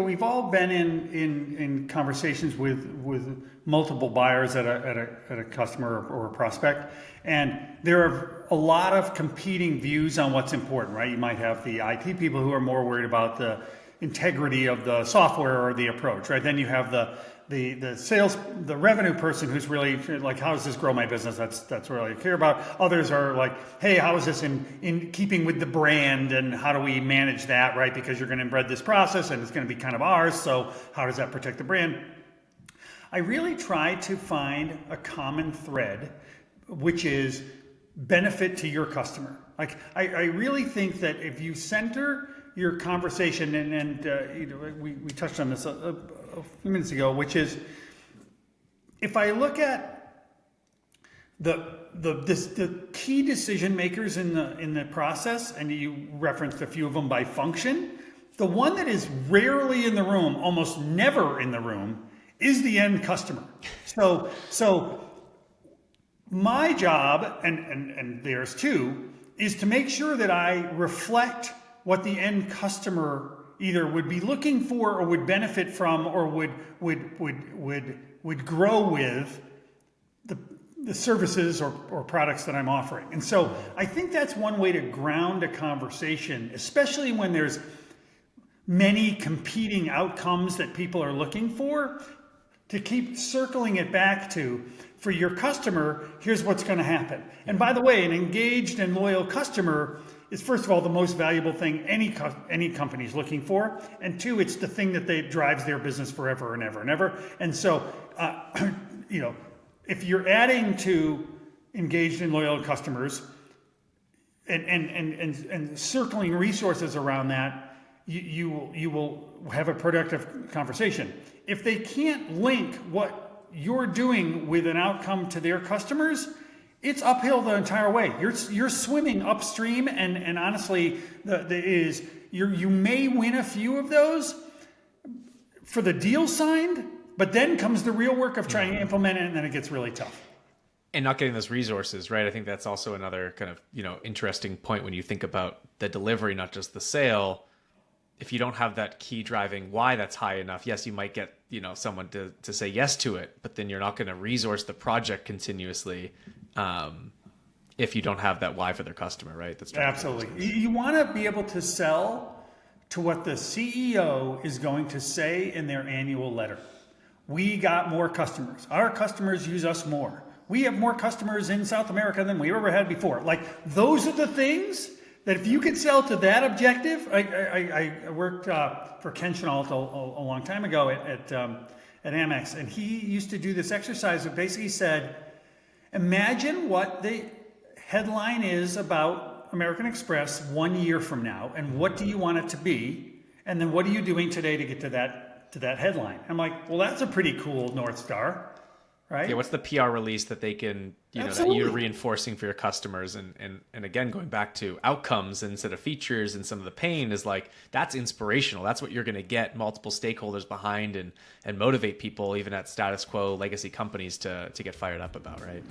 we've all been in conversations with multiple buyers at a customer or a prospect, and there are a lot of competing views on what's important, right? You might have the IT people who are more worried about the integrity of the software or the approach, right? Then you have the sales, the revenue person who's really like, how does this grow my business? That's what I care about. Others are like, hey, how is this in keeping with the brand, and how do we manage that, right? Because you're going to embed this process and it's going to be kind of ours. So how does that protect the brand? I really try to find a common thread, which is benefit to your customer. Like I really think that if you center your conversation, and we touched on this a few minutes ago, which is, if I look at the key decision makers in the process, and you referenced a few of them by function, the one that is rarely in the room, almost never in the room, is the end customer. So my job, and theirs too, is to make sure that I reflect what the end customer either would be looking for or would benefit from or would grow with the services or products that I'm offering. And so I think that's one way to ground a conversation, especially when there's many competing outcomes that people are looking for, to keep circling it back to, for your customer, here's what's going to happen. And by the way, an engaged and loyal customer is, first of all, the most valuable thing any company is looking for. And two, it's the thing that drives their business forever and ever and ever. And so, if you're adding to engaged and loyal customers and circling resources around that, you will have a productive conversation. If they can't link what you're doing with an outcome to their customers, it's uphill the entire way. You're swimming upstream, and honestly, you may win a few of those for the deal signed, but then comes the real work of trying to implement it, and then it gets really tough. And not getting those resources, right? I think that's also another kind of, interesting point when you think about the delivery, not just the sale. If you don't have that key driving why that's high enough, yes, you might get, someone to say yes to it, but then you're not going to resource the project continuously if you don't have that why for their customer, right? That's absolutely. You want to be able to sell to what the CEO is going to say in their annual letter. We got more customers. Our customers use us more. We have more customers in South America than we ever had before. Like, those are the things that if you could sell to that objective. I worked for Ken Chenault a long time ago at Amex, and he used to do this exercise that basically said, imagine what the headline is about American Express 1 year from now, and what do you want it to be, and then what are you doing today to get to that headline? I'm like, well, that's a pretty cool North Star. Right? Yeah, what's the PR release that they can, that you're reinforcing for your customers? And again, going back to outcomes instead of features, and some of the pain is like, that's inspirational. That's what you're going to get multiple stakeholders behind and motivate people, even at status quo legacy companies, to get fired up about, right?